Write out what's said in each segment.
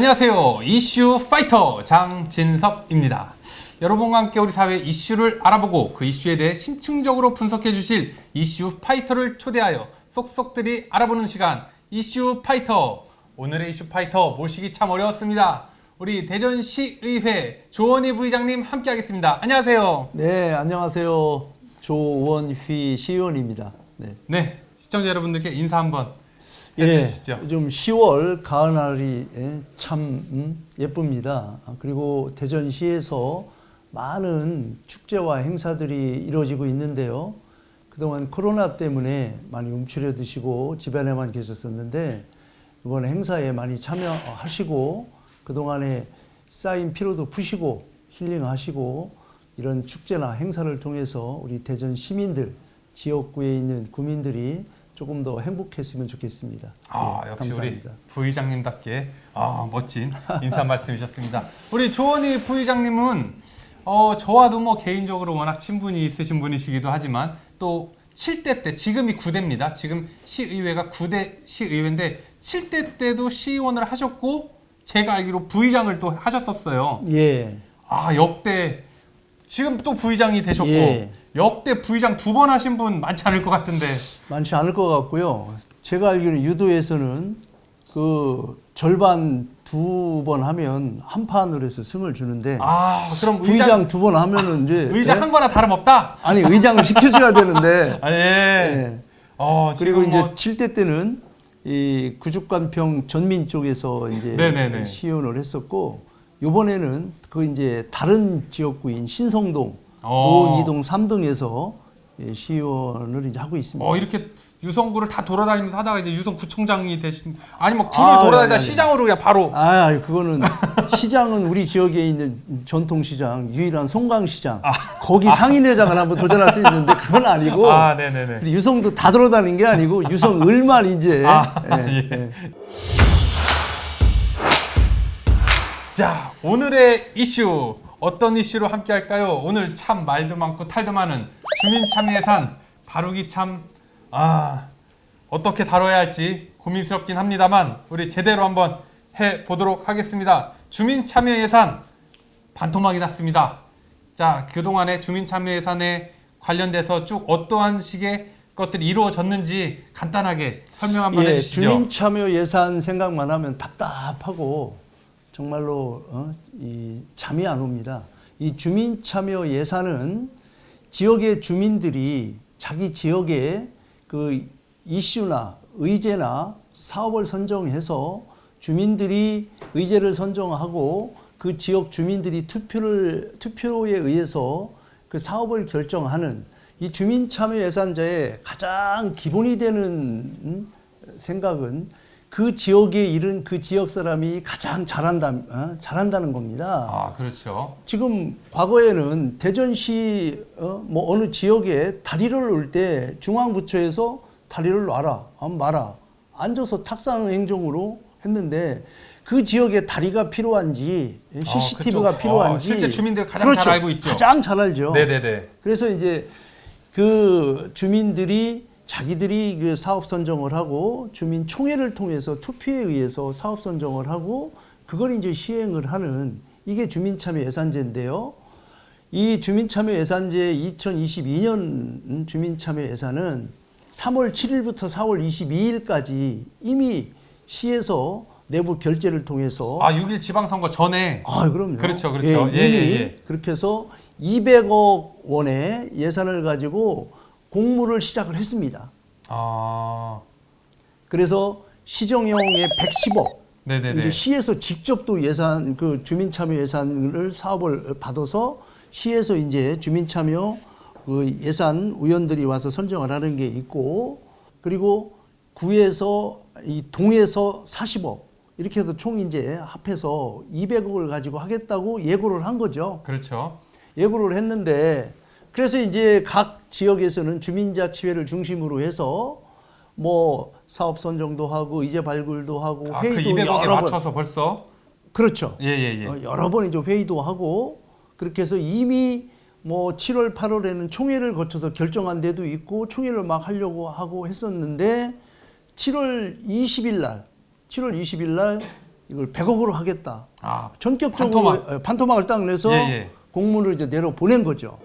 안녕하세요. 이슈 파이터 장진석입니다. 여러분과 함께 우리 사회 이슈를 알아보고 그 이슈에 대해 심층적으로 분석해 주실 이슈 파이터를 초대하여 쏙쏙들이 알아보는 시간 이슈 파이터. 오늘의 이슈 파이터 모시기 참 어려웠습니다. 우리 대전시의회 조원희 부의장님 함께 하겠습니다. 안녕하세요. 네, 안녕하세요. 조원휘 시의원입니다. 네, 시청자 여러분들께 인사 한번 예, 해주시죠. 좀 10월 가을날이 참 예쁩니다. 그리고 대전시에서 많은 축제와 행사들이 이루어지고 있는데요. 그동안 코로나 때문에 많이 움츠려 드시고 집안에만 계셨었는데 이번 행사에 많이 참여하시고 그동안에 쌓인 피로도 푸시고 힐링하시고 이런 축제나 행사를 통해서 우리 대전 시민들, 지역구에 있는 구민들이 조금 더 행복했으면 좋겠습니다. 역시 감사합니다. 우리 부의장님답게 멋진 인사 말씀이셨습니다. 우리 조원희 부의장님은 저와도 뭐 개인적으로 워낙 친분이 있으신 분이시기도 하지만 또 7대 때, 지금이 9대입니다. 지금 시의회가 9대 시의회인데 7대 때도 시의원을 하셨고 제가 알기로 부의장을 또 하셨었어요. 예. 역대 지금 또 부의장이 되셨고 예. 역대 부의장 2번 하신 분 많지 않을 것 같은데. 많지 않을 것 같고요. 제가 알기로는 유도에서는 그 절반 2번 하면 한 판으로 해서 승을 주는데 그럼 부의장 2번 하면은 이제 의장 한 거나 다름없다? 아니 의장을 시켜줘야 되는데 예. 그리고 이제 뭐 7대 때는 이 구죽관평 전민 쪽에서 이제 네네네. 시의원을 했었고 이번에는 그 이제 다른 지역구인 신성동, 노원 2동 3동에서 시의원을 이제 하고 있습니다. 이렇게 유성구를 다 돌아다니면서 하다가 이제 유성구청장이 되신 아니면 구를 돌아다니다 시장으로 그냥 바로. 그거는 시장은 우리 지역에 있는 전통시장 유일한 송강시장 거기 상인회장을 한번 도전할 수 있는데 그건 아니고. 네네네. 그리고 유성도 다 돌아다니는 게 아니고 유성을만 이제. 예. 자, 오늘의 이슈 어떤 이슈로 함께 할까요? 오늘 참 말도 많고 탈도 많은 주민참여예산 다루기 참 어떻게 다뤄야 할지 고민스럽긴 합니다만 우리 제대로 한번 해보도록 하겠습니다. 주민참여예산 반토막이 났습니다. 자, 그동안의 주민참여예산에 관련돼서 쭉 어떠한 식의 것들이 이루어졌는지 간단하게 설명 한번 해주시죠. 주민참여예산 생각만 하면 답답하고 정말로 잠이 안 옵니다. 이 주민참여예산은 지역의 주민들이 자기 지역의 그 이슈나 의제나 사업을 선정해서 주민들이 의제를 선정하고 그 지역 주민들이 투표에 의해서 그 사업을 결정하는 이 주민참여예산제의 가장 기본이 되는 생각은 그 지역에 이른 그 지역 사람이 가장 잘한다는 겁니다. 그렇죠. 지금 과거에는 대전시 뭐 어느 지역에 다리를 놓을 때 중앙부처에서 다리를 놔라, 마라 앉아서 탁상 행정으로 했는데 그 지역에 다리가 필요한지 CCTV가 필요한지 실제 주민들 가장 잘 알고 있죠. 가장 잘 알죠. 네네네. 그래서 이제 그 주민들이 자기들이 그 사업 선정을 하고 주민총회를 통해서 투표에 의해서 사업 선정을 하고 그걸 이제 시행을 하는 이게 주민참여예산제인데요. 이 주민참여예산제 2022년 주민참여예산은 3월 7일부터 4월 22일까지 이미 시에서 내부 결재를 통해서 6일 지방선거 전에. 그럼요. 그렇죠. 이미 그렇게 해서 200억 원의 예산을 가지고 공모를 시작을 했습니다. 그래서 시정용의 110억. 네네네. 이제 시에서 직접 또 예산, 그 주민참여 예산을 사업을 받아서 시에서 이제 주민참여 그 예산 위원들이 와서 선정을 하는 게 있고, 그리고 구에서 이 동에서 40억. 이렇게 해서 총 이제 합해서 200억을 가지고 하겠다고 예고를 한 거죠. 그렇죠. 예고를 했는데 그래서 이제 각 지역에서는 주민자치회를 중심으로 해서 뭐 사업 선정도 하고 의제 발굴도 하고 회의도 그 200억에 여러 번 맞춰서 벌써. 그렇죠. 예. 여러 번 이제 회의도 하고 그렇게 해서 이미 뭐 7월 8월에는 총회를 거쳐서 결정한 데도 있고 총회를 막 하려고 하고 했었는데 7월 20일 날 이걸 100억으로 하겠다. 아, 전격적으로 반토막을 딱 내서 예, 예. 공문을 이제 내려 보낸 거죠.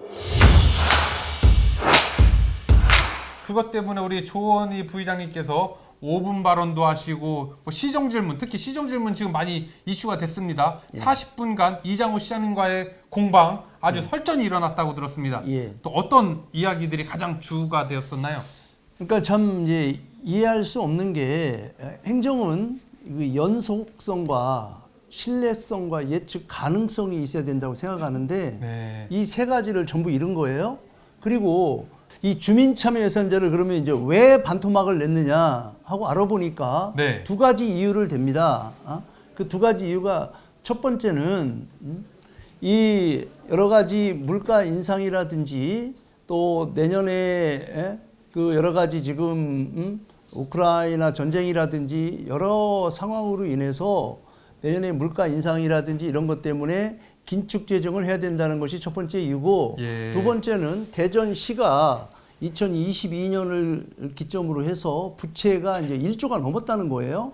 그것 때문에 우리 조원희 부의장님께서 5분 발언도 하시고 뭐 시정 질문, 특히 시정 질문 지금 많이 이슈가 됐습니다. 예. 40분간 이장우 시장님과의 공방 아주 설전이 일어났다고 들었습니다. 예. 또 어떤 이야기들이 가장 주가 되었었나요? 그러니까 참 이제 이해할 수 없는 게 행정은 그 연속성과 신뢰성과 예측 가능성이 있어야 된다고 생각하는데 네. 이 세 가지를 전부 잃은 거예요. 그리고 이 주민참여예산제를 그러면 이제 왜 반토막을 냈느냐 하고 알아보니까 네. 두 가지 이유를 댑니다. 그 두 가지 이유가 첫 번째는 이 여러 가지 물가 인상이라든지 또 내년에 그 여러 가지 지금 우크라이나 전쟁이라든지 여러 상황으로 인해서 내년에 물가 인상이라든지 이런 것 때문에 긴축 재정을 해야 된다는 것이 첫 번째 이유고 예. 두 번째는 대전시가 2022년을 기점으로 해서 부채가 이제 1조가 넘었다는 거예요.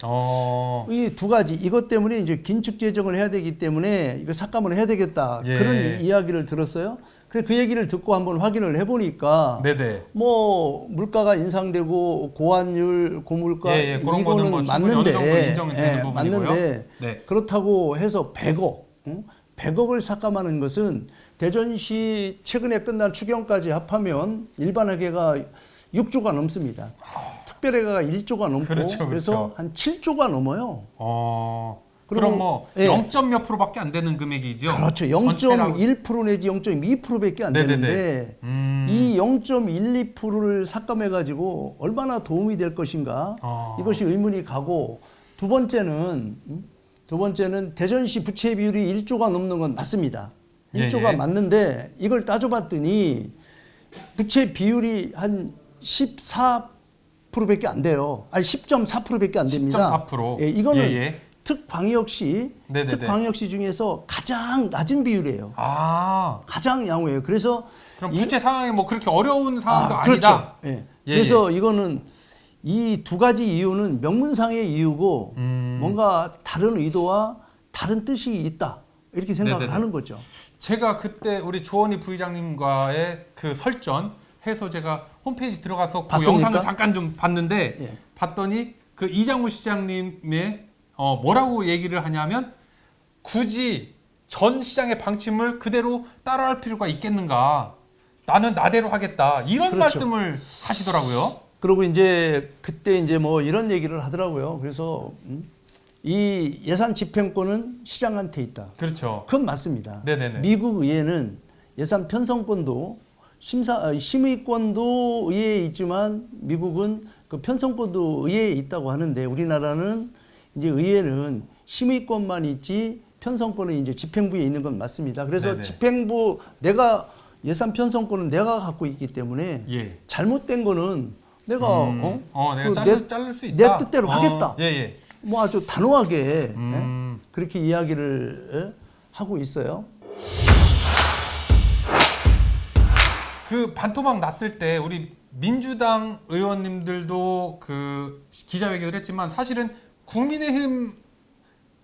이 두 가지 이것 때문에 이제 긴축 재정을 해야 되기 때문에 이거 삭감을 해야 되겠다 예. 그런 이야기를 들었어요. 그래서 그 얘기를 듣고 한번 확인을 해보니까 네네. 뭐 물가가 인상되고 고환율, 고물가 예, 예. 그런 거는 이거는 뭐 충분히 어느 정도 맞는데, 인정이 되는 부분이고요. 맞는데 네. 그렇다고 해서 100억, 100억을 삭감하는 것은 대전시 최근에 끝난 추경까지 합하면 일반회계가 6조가 넘습니다. 특별회계가 1조가 넘고 그렇죠, 그래서 한 7조가 넘어요. 그럼 뭐 예. 0. 몇 프로밖에 안 되는 금액이죠. 그렇죠. 전체라고. 0.1% 내지 0.2%밖에 안 네네네. 되는데 이 0.12%를 삭감해 가지고 얼마나 도움이 될 것인가 이것이 의문이 가고 두 번째는 대전시 부채 비율이 1조가 넘는 건 맞습니다. 1조가 예. 맞는데 이걸 따져봤더니 부채 비율이 한 14%밖에 안 돼요. 아니 10.4%밖에 안 됩니다. 10.4%. 예, 이거는 예, 예. 특광역시 중에서 가장 낮은 비율이에요. 가장 양호해요. 그래서 그럼 부채 상황이 뭐 그렇게 어려운 상황도 그렇죠. 아니다. 예. 예, 그래서 이거는 이 두 가지 이유는 명문상의 이유고 뭔가 다른 의도와 다른 뜻이 있다 이렇게 생각을 네네네. 하는 거죠. 제가 그때 우리 조원희 부의장님과의 그 설전 해서 제가 홈페이지 들어가서 그 봤습니까? 영상을 잠깐 좀 봤는데 예. 봤더니 그 이장우 시장님의 뭐라고 얘기를 하냐면 굳이 전 시장의 방침을 그대로 따라할 필요가 있겠는가? 나는 나대로 하겠다. 이런 그렇죠. 말씀을 하시더라고요. 그리고 이제 그때 이제 뭐 이런 얘기를 하더라고요. 그래서 이 예산 집행권은 시장한테 있다. 그렇죠. 그건 맞습니다. 네네네. 미국 의회는 예산 편성권도 심의권도 의회에 있지만 미국은 그 편성권도 의회에 있다고 하는데 우리나라는 이제 의회는 심의권만 있지 편성권은 이제 집행부에 있는 건 맞습니다. 그래서 네네. 집행부 내가 예산 편성권은 내가 갖고 있기 때문에 예. 잘못된 거는 내가 내가 그 자를 수 있다. 내 뜻대로 하겠다. 예, 예. 뭐 아주 단호하게 그렇게 이야기를 하고 있어요. 그 반토막 났을 때 우리 민주당 의원님들도 그 기자회견을 했지만 사실은 국민의힘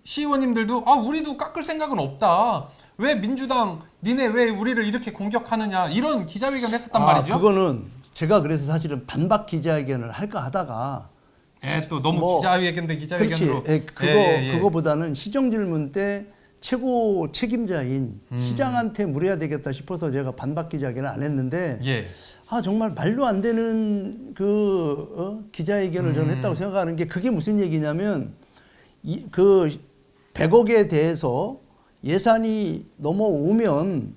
시의원님들도 우리도 깎을 생각은 없다. 왜 민주당 니네 왜 우리를 이렇게 공격하느냐 이런 기자회견을 했었단 말이죠. 그거는 제가 그래서 사실은 반박 기자회견을 할까 하다가 또 너무 기자회견 대 기자회견으로. 그렇지. 그거보다는 시정 질문 때 최고 책임자인 시장한테 물어야 되겠다 싶어서 제가 반박 기자회견을 안 했는데 정말 말도 안 되는 그 기자회견을 저는 했다고 생각하는 게 그게 무슨 얘기냐면 그 100억에 대해서 예산이 넘어오면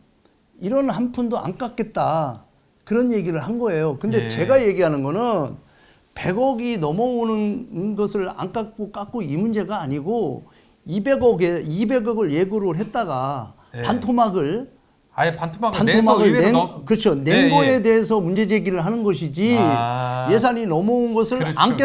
이런 한 푼도 안 깎겠다 그런 얘기를 한 거예요. 근데 제가 얘기하는 거는 100억이 넘어오는 것을 안 깎고 이 문제가 아니고 200억을 예고를 했다가 반토막을 아예 반토막을 내서 의회로 그렇죠. 낸 거에 대해서 문제 제기를 하는 것이지 예산이 넘어온 것을 안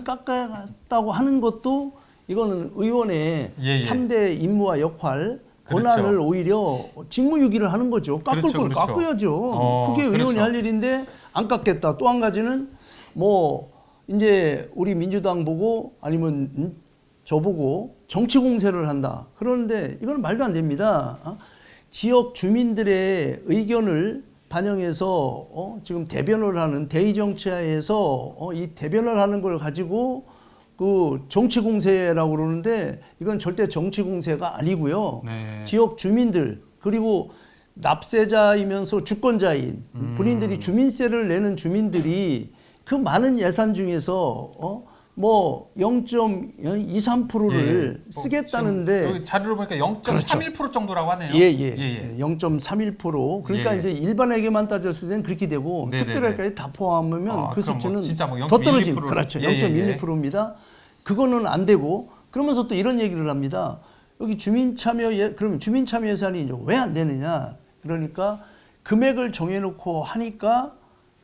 깎았다고 하는 것도 이거는 의원의 3대 임무와 역할 권한을 오히려 직무유기를 하는 거죠. 깎을 걸 깎아야죠. 그게 의원이 할 일인데 안 깎겠다. 또 한 가지는 뭐 이제 우리 민주당 보고 아니면 저보고 정치 공세를 한다. 그러는데 이건 말도 안 됩니다. 지역 주민들의 의견을 반영해서 지금 대변을 하는 대의정치하에서 이 대변을 하는 걸 가지고 그 정치 공세라고 그러는데 이건 절대 정치 공세가 아니고요. 네. 지역 주민들 그리고 납세자이면서 주권자인 본인들이 주민세를 내는 주민들이 그 많은 예산 중에서 뭐 0.23%를 쓰겠다는데 여기 자료를 보니까 0.31% 정도라고 하네요. 예. 0.31% 그러니까 예. 이제 일반에게만 따졌을 때는 그렇게 되고 네네네. 특별하게까지 다 포함하면 그 그럼 뭐 수치는 진짜 뭐 더 떨어진 0.12%. 그렇죠. 예. 0.12%입니다. 그거는 안 되고 그러면서 또 이런 얘기를 합니다. 여기 그러면 주민참여 예산이 왜 안 되느냐? 그러니까 금액을 정해놓고 하니까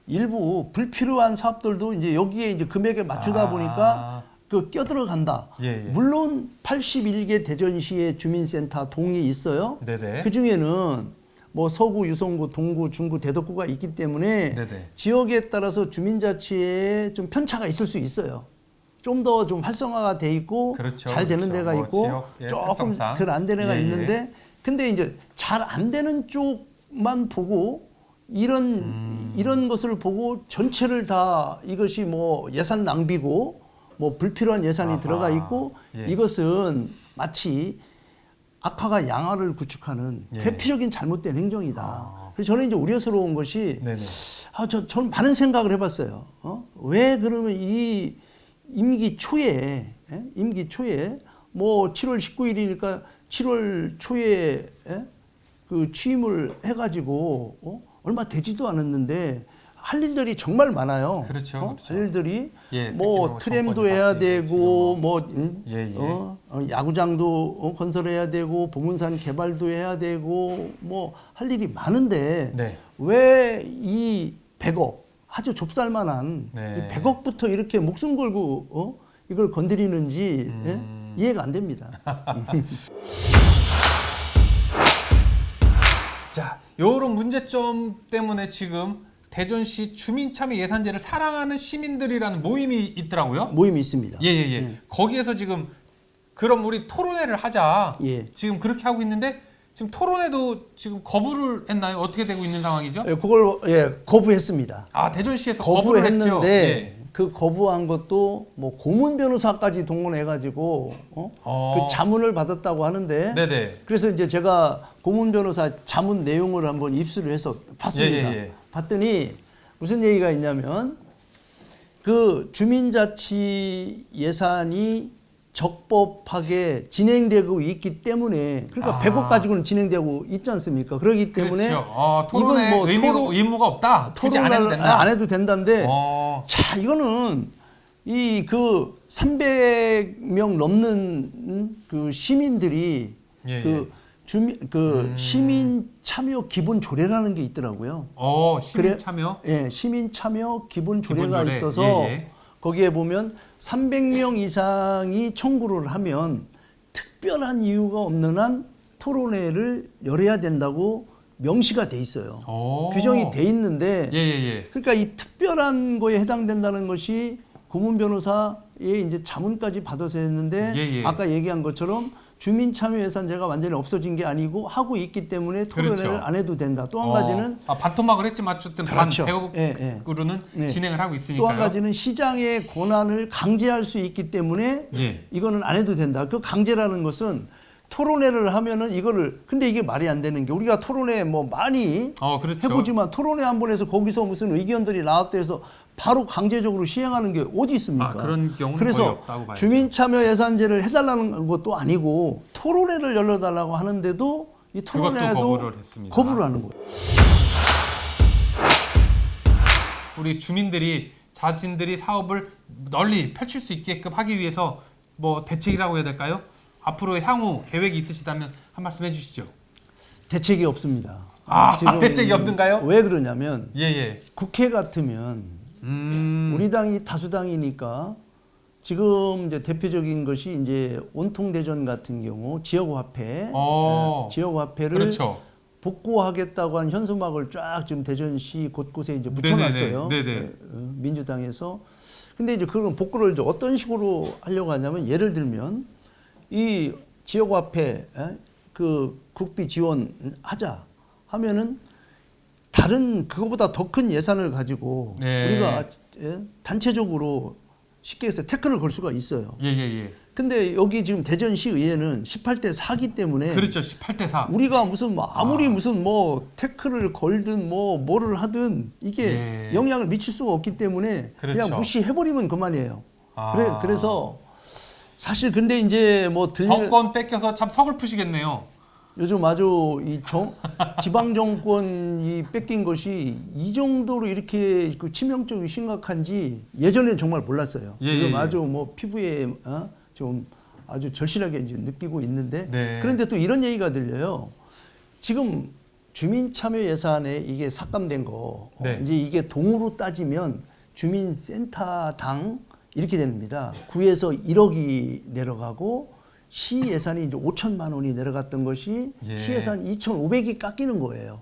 일부 불필요한 사업들도 이제 여기에 이제 금액에 맞추다 보니까 그 껴들어간다. 예. 물론 81개 대전시의 주민센터 동이 있어요. 네네. 그 중에는 뭐 서구, 유성구, 동구, 중구, 대덕구가 있기 때문에 네네. 지역에 따라서 주민자치에 좀 편차가 있을 수 있어요. 좀 더 좀 활성화가 돼 있고 그렇죠, 잘 되는 그렇죠. 데가 뭐 있고 지역의 조금 특성상. 덜 안 되는 데가 예. 있는데 근데 이제 잘 안 되는 쪽만 보고 이런 것을 보고 전체를 다 이것이 뭐 예산 낭비고 뭐 불필요한 예산이 들어가 있고 예. 이것은 마치 악화가 양화를 구축하는 예. 대표적인 잘못된 행정이다. 그래서 저는 이제 우려스러운 것이 네네. 저는 많은 생각을 해봤어요. 왜 그러면 이 임기 초에 뭐 7월 19일이니까 7월 초에 그 취임을 해가지고 얼마 되지도 않았는데 할 일들이 정말 많아요. 그렇죠. 할 일들이 예, 뭐 특히 트램도 정권이 해야 바뀌고 되고 예. 야구장도 건설해야 되고 보문산 개발도 해야 되고 뭐 할 일이 많은데 네. 왜 이 100억 아주 좁쌀만한 네. 이 100억부터 이렇게 목숨 걸고 이걸 건드리는지 이해가 안 됩니다. 자, 요런 문제점 때문에 지금 대전시 주민참여 예산제를 사랑하는 시민들이라는 모임이 있더라고요. 모임이 있습니다. 예. 거기에서 지금 그럼 우리 토론회를 하자. 예. 지금 그렇게 하고 있는데 지금 토론회도 지금 거부를 했나요? 어떻게 되고 있는 상황이죠? 그걸 거부했습니다. 아, 대전시에서 거부를 했죠. 거부했는데 예. 그 거부한 것도 뭐 고문 변호사까지 동원해가지고 그 자문을 받았다고 하는데 네네. 그래서 이제 제가 고문 변호사 자문 내용을 한번 입수를 해서 봤습니다. 예. 봤더니 무슨 얘기가 있냐면 그 주민자치 예산이 적법하게 진행되고 있기 때문에 그러니까 100억 가지고는 진행되고 있지 않습니까? 그러기 때문에 그렇죠. 토론에 의무가 없다. 굳이 안 해도 된다. 안 해도 된다는데 자 이거는 이 그 300명 넘는 그 시민들이 그 시민 참여 기본 조례라는 게 있더라고요. 시민 참여? 예, 시민 참여 기본 조례가 기본 조례. 있어서 예. 거기에 보면 300명 이상이 청구를 하면 특별한 이유가 없는 한 토론회를 열어야 된다고 명시가 돼 있어요. 규정이 돼 있는데 예. 그러니까 이 특별한 거에 해당된다는 것이 고문 변호사의 이제 자문까지 받아서 했는데 예. 아까 얘기한 것처럼 주민참여예산제가 완전히 없어진 게 아니고 하고 있기 때문에 토론회를 그렇죠. 안 해도 된다. 또 한 가지는 반토막을 했지만 어쨌든 그렇죠. 100억으로는 예. 진행을 하고 있으니까요. 또 한 가지는 시장의 권한을 강제할 수 있기 때문에 예. 이거는 안 해도 된다. 그 강제라는 것은 토론회를 하면은 이거를 근데 이게 말이 안 되는 게 우리가 토론회 뭐 많이 그렇죠. 해보지만 토론회 한 번 해서 거기서 무슨 의견들이 나왔다 해서 바로 강제적으로 시행하는 게 어디 있습니까? 그런 경우는 거의 그래서 없다고 봐야죠. 주민참여 예산제를 해달라는 것도 아니고 토론회를 열어달라고 하는데도 이 토론회도 거부를 하는 거예요. 우리 주민들이 자신들이 사업을 널리 펼칠 수 있게끔 하기 위해서 뭐 대책이라고 해야 될까요? 앞으로 향후 계획이 있으시다면 한 말씀 해주시죠. 대책이 없습니다. 지금 대책이 없는가요? 왜 그러냐면 예. 국회 같으면 우리 당이 다수당이니까 지금 이제 대표적인 것이 이제 온통대전 같은 경우 지역화폐, 지역화폐를 그렇죠. 복구하겠다고 한 현수막을 쫙 지금 대전시 곳곳에 이제 붙여놨어요. 네네. 민주당에서. 근데 이제 그런 복구를 이제 어떤 식으로 하려고 하냐면 예를 들면 이 지역화폐 그 국비 지원하자 하면은 다른 그거보다 더 큰 예산을 가지고 네. 우리가 단체적으로 쉽게 해서 태클을 걸 수가 있어요. 예. 근데 여기 지금 대전시 의회는 18대 4기 때문에 그렇죠. 18대 4. 우리가 무슨 뭐 아무리 무슨 뭐 태클을 걸든 뭐 뭐를 하든 이게 예. 영향을 미칠 수가 없기 때문에 그렇죠. 그냥 무시해버리면 그만이에요. 아. 그래서 사실 근데 이제 뭐 정권 뺏겨서 참 서글프시겠네요. 요즘 아주 이 지방 정권이 뺏긴 것이 이 정도로 이렇게 그 치명적이고 심각한지 예전에는 정말 몰랐어요. 예, 요즘 예. 아주 뭐 피부에 좀 아주 절실하게 이제 느끼고 있는데 네. 그런데 또 이런 얘기가 들려요. 지금 주민참여 예산에 이게 삭감된 거 네. 이제 이게 동으로 따지면 주민센터당 이렇게 됩니다. 구에서 1억이 내려가고 시 예산이 이제 5천만 원이 내려갔던 것이 예. 시 예산 2,500이 깎이는 거예요.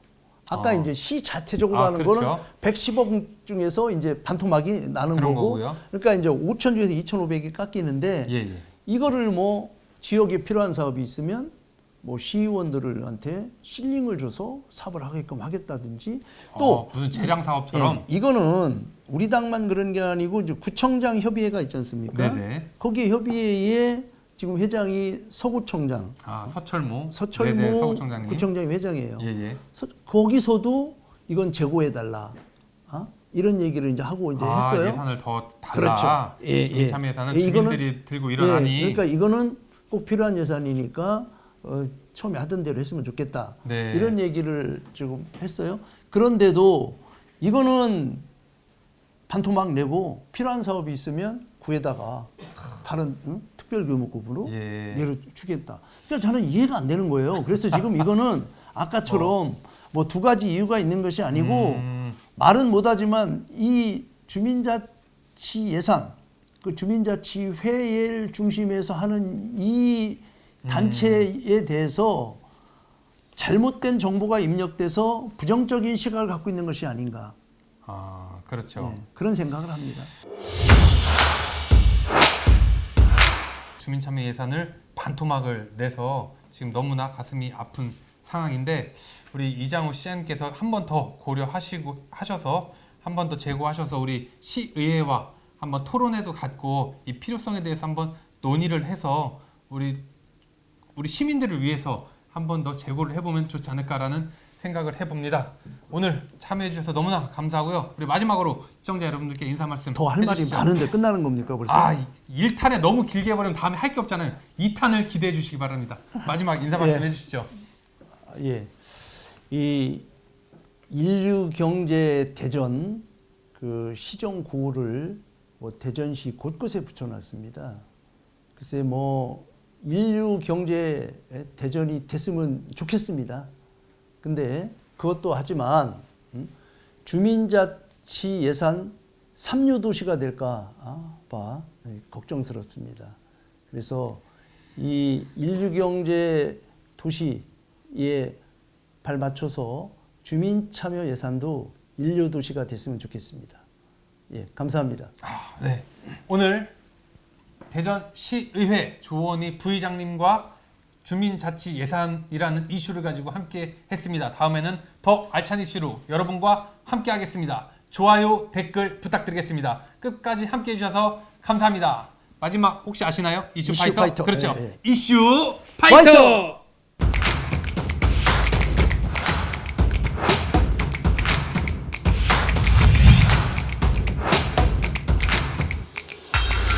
아까 아. 이제 시 자체적으로 하는 그렇죠. 거는 110억 중에서 이제 반토막이 나는 그런 거고, 거고요. 그러니까 이제 5천 중에서 2,500이 깎이는데 예. 이거를 뭐 지역에 필요한 사업이 있으면 뭐 시의원들한테 실링을 줘서 사업을 하게끔 하겠다든지 또 무슨 재량 사업처럼. 예, 이거는 우리 당만 그런 게 아니고 이제 구청장 협의회가 있지 않습니까? 네네. 거기 협의회에 지금 회장이 서구청장, 서철모. 서철모 네네, 서구청장님. 구청장이 회장이에요. 예. 거기서도 이건 재고해달라. 이런 얘기를 이제 하고 이제 했어요. 예산을 더 달라. 그렇죠. 예. 주민참여 예산은 예, 이거는- 주민들이 들고 일어나니. 그러니까 이거는 꼭 필요한 예산이니까 처음에 하던 대로 했으면 좋겠다. 네. 이런 얘기를 지금 했어요. 그런데도 이거는 반토막 내고 필요한 사업이 있으면 구에다가 다른 특별교목급으로 예. 내려주겠다. 그러니까 저는 이해가 안 되는 거예요. 그래서 지금 이거는 아까처럼 뭐 두 가지 이유가 있는 것이 아니고 말은 못하지만 이 주민자치 예산, 그 주민자치회를 중심에서 하는 이 단체에 대해서 잘못된 정보가 입력돼서 부정적인 시각을 갖고 있는 것이 아닌가. 그렇죠. 그런 생각을 합니다. 주민참여 예산을 반토막을 내서 지금 너무나 가슴이 아픈 상황인데 우리 이장우 시장님께서 한 번 더 고려하셔서 한 번 더 제고하셔서 우리 시의회와 한번 토론회도 갖고 이 필요성에 대해서 한번 논의를 해서 우리 시민들을 위해서 한 번 더 제고를 해보면 좋지 않을까라는 생각을 해봅니다. 오늘 참여해 주셔서 너무나 감사하고요. 우리 마지막으로 시청자 여러분들께 인사 말씀 더 할 말이 해주시죠. 많은데 끝나는 겁니까 벌써? 1탄에 너무 길게 해버리면 다음에 할 게 없잖아요. 2탄을 기대해 주시기 바랍니다. 마지막 인사 말씀 해주시죠. 예. 이 인류경제 대전 그 시정 구호를 뭐 대전시 곳곳에 붙여놨습니다. 글쎄 뭐 인류경제 대전이 됐으면 좋겠습니다. 근데 그것도 하지만 주민자치 예산 3류도시가 될까 걱정스럽습니다. 그래서 이 인류경제 도시에 발맞춰서 주민참여 예산도 인류도시가 됐으면 좋겠습니다. 예, 감사합니다. 네. 오늘 대전시의회 조원희 부의장님과 주민자치 예산이라는 이슈를 가지고 함께 했습니다. 다음에는 더 알찬 이슈로 여러분과 함께 하겠습니다. 좋아요, 댓글 부탁드리겠습니다. 끝까지 함께 해주셔서 감사합니다. 마지막 혹시 아시나요? 이슈 파이터? 파이터. 그렇죠. 예. 이슈 파이터!